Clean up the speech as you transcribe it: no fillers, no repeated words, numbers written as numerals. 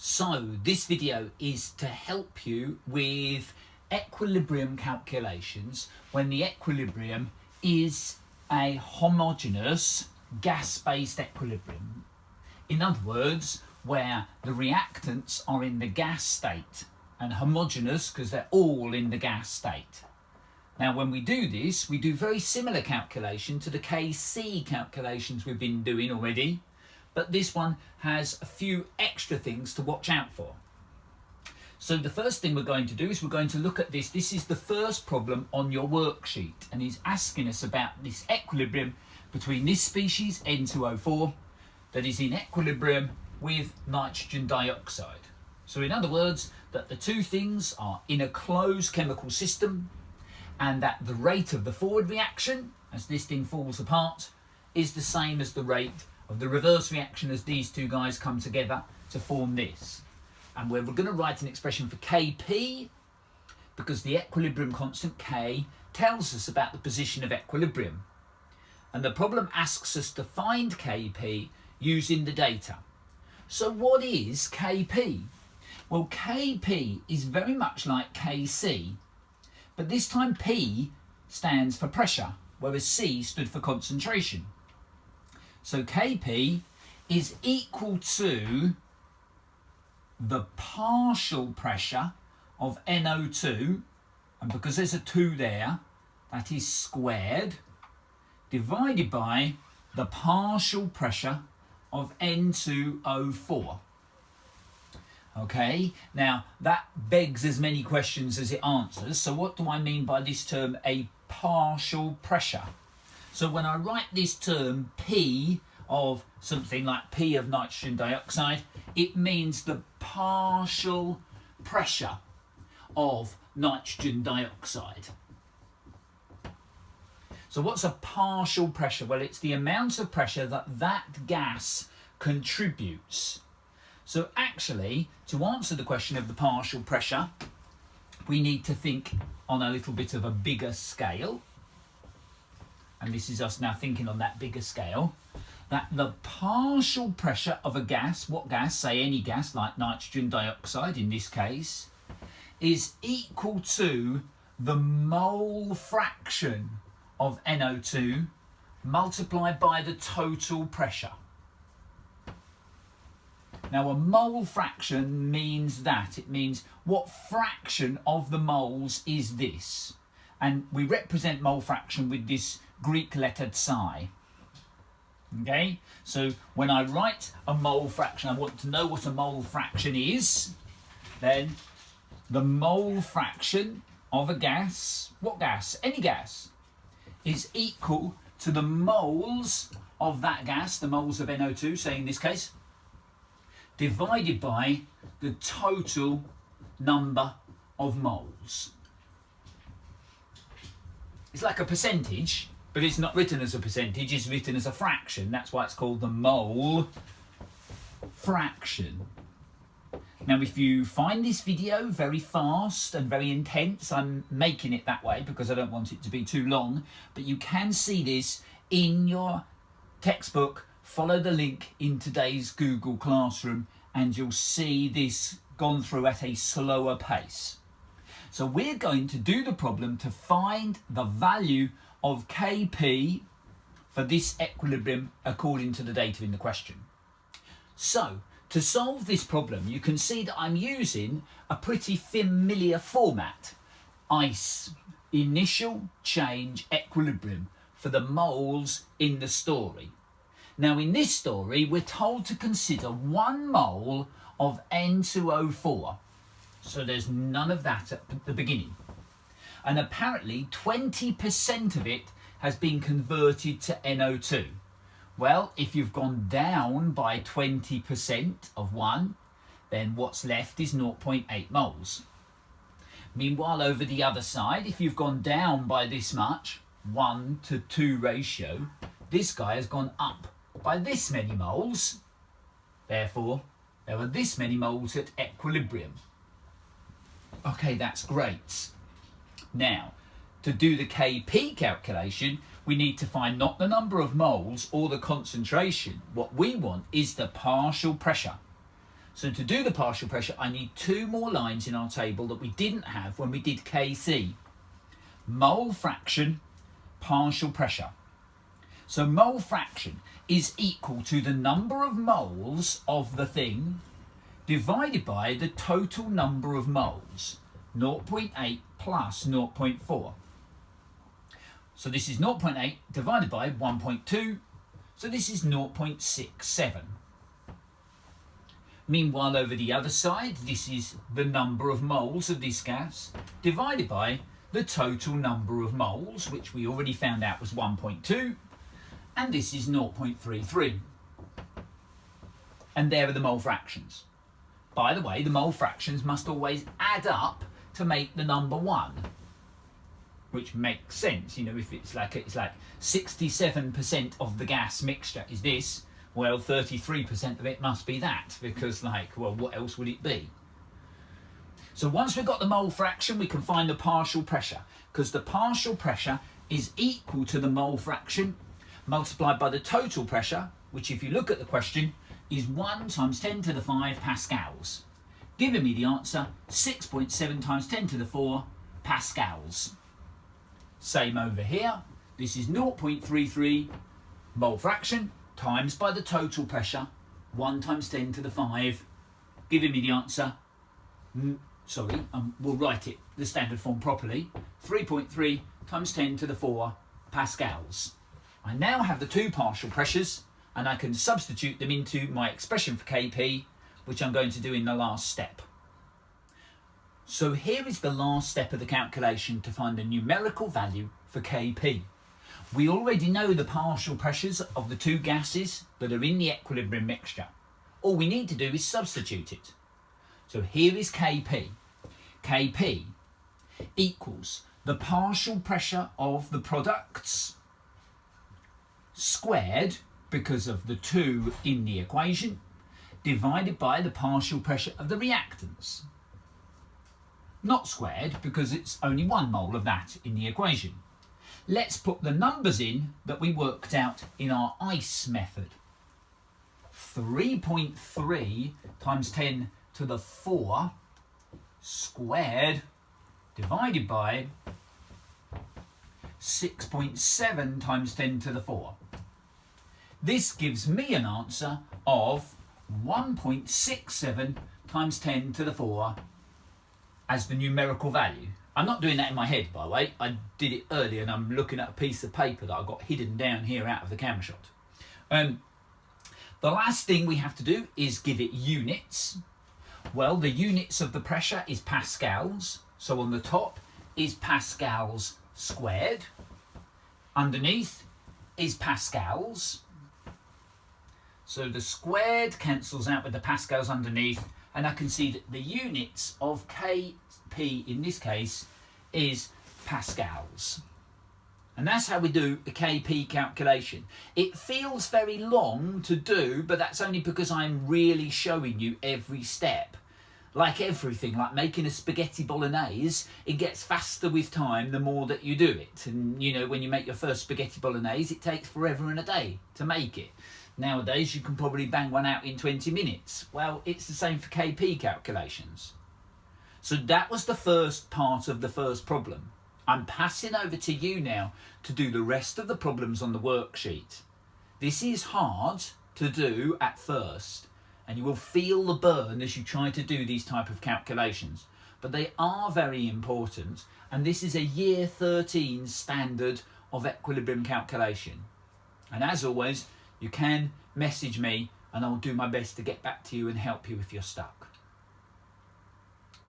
So this video is to help you with equilibrium calculations when the equilibrium is a homogeneous gas-based equilibrium. In other words, where the reactants are in the gas state, and homogeneous because they're all in the gas state. Now when we do this, we do very similar calculation to the KC calculations we've been doing already, but this one has a few extra things to watch out for. So the first thing we're going to do is we're going to look at this. This is the first problem on your worksheet, and he's asking us about this equilibrium between this species, N2O4, that is in equilibrium with nitrogen dioxide. So in other words, that the two things are in a closed chemical system, and that the rate of the forward reaction, as this thing falls apart, is the same as the rate of the reverse reaction as these two guys come together to form this. And we're going to write an expression for Kp, because the equilibrium constant K tells us about the position of equilibrium. And the problem asks us to find Kp using the data. So what is Kp? Well, Kp is very much like Kc, but this time P stands for pressure, whereas C stood for concentration. So Kp is equal to the partial pressure of NO2, and because there's a 2 there, that is squared, divided by the partial pressure of N2O4. Okay, now that begs as many questions as it answers. So what do I mean by this term, a partial pressure? So when I write this term P of something like P of nitrogen dioxide, it means the partial pressure of nitrogen dioxide. So what's a partial pressure? Well, it's the amount of pressure that that gas contributes. So actually, to answer the question of the partial pressure, we need to think on a little bit of a bigger scale. And this is us now thinking on that bigger scale, that the partial pressure of a gas, what gas, say any gas like nitrogen dioxide in this case, is equal to the mole fraction of NO2 multiplied by the total pressure. Now a mole fraction means that, it means what fraction of the moles is this? And we represent mole fraction with this Greek letter psi. Okay, so when I write a mole fraction, I want to know what a mole fraction is. Then the mole fraction of a gas, what gas? Any gas, is equal to the moles of that gas, the moles of NO2, say in this case, divided by the total number of moles. It's like a percentage, but it's not written as a percentage, it's written as a fraction. That's why it's called the mole fraction. Now if you find this video very fast and very intense, I'm making it that way because I don't want it to be too long, but you can see this in your textbook. Follow the link in today's Google Classroom and you'll see this gone through at a slower pace. So we're going to do the problem to find the value of Kp for this equilibrium according to the data in the question. So to solve this problem, you can see that I'm using a pretty familiar format. ICE, initial change equilibrium, for the moles in the story. Now in this story, we're told to consider 1 mole of N2O4. So there's none of that at the beginning. And apparently 20% of it has been converted to NO2. Well, if you've gone down by 20% of 1, then what's left is 0.8 moles. Meanwhile, over the other side, if you've gone down by this much, 1 to 2 ratio, this guy has gone up by this many moles. Therefore, there are this many moles at equilibrium. Okay, that's great. Now, to do the Kp calculation, we need to find not the number of moles or the concentration. What we want is the partial pressure. So to do the partial pressure, I need two more lines in our table that we didn't have when we did Kc. Mole fraction, partial pressure. So mole fraction is equal to the number of moles of the thing divided by the total number of moles, 0.8 plus 0.4. So this is 0.8 divided by 1.2, so this is 0.67. Meanwhile, over the other side, this is the number of moles of this gas divided by the total number of moles, which we already found out was 1.2, and this is 0.33. And there are the mole fractions. By the way, the mole fractions must always add up to make the number 1, which makes sense. You know, if it's like 67% of the gas mixture is this, well, 33% of it must be that, because well, what else would it be? So once we've got the mole fraction, we can find the partial pressure, because the partial pressure is equal to the mole fraction multiplied by the total pressure, which, if you look at the question, is 1 times 10 to the 5 pascals, giving me the answer 6.7 times 10 to the 4 pascals. Same over here. This is 0.33 mole fraction times by the total pressure, 1 times 10 to the 5, giving me the answer, we'll write it the standard form properly, 3.3 times 10 to the 4 pascals. I now have the two partial pressures, and I can substitute them into my expression for Kp, which I'm going to do in the last step. So here is the last step of the calculation to find the numerical value for Kp. We already know the partial pressures of the two gases that are in the equilibrium mixture. All we need to do is substitute it. So here is Kp. Kp equals the partial pressure of the products squared, because of the 2 in the equation, divided by the partial pressure of the reactants. Not squared, because it's only 1 mole of that in the equation. Let's put the numbers in that we worked out in our ICE method. 3.3 times 10 to the 4 squared divided by 6.7 times 10 to the 4. This gives me an answer of 1.67 times 10 to the 4 as the numerical value. I'm not doing that in my head, by the way. I did it earlier, and I'm looking at a piece of paper that I got hidden down here out of the camera shot. The last thing we have to do is give it units. Well, the units of the pressure is pascals. So on the top is pascals squared. Underneath is pascals. So the squared cancels out with the pascals underneath, and I can see that the units of Kp in this case is pascals. And that's how we do a Kp calculation. It feels very long to do, but that's only because I'm really showing you every step. Like everything, like making a spaghetti bolognese, it gets faster with time the more that you do it. And you know, when you make your first spaghetti bolognese, it takes forever and a day to make it. Nowadays, you can probably bang one out in 20 minutes. Well, it's the same for Kp calculations. So that was the first part of the first problem. I'm passing over to you now to do the rest of the problems on the worksheet. This is hard to do at first, and you will feel the burn as you try to do these type of calculations. But they are very important, and this is a year 13 standard of equilibrium calculation. And as always, you can message me and I'll do my best to get back to you and help you if you're stuck.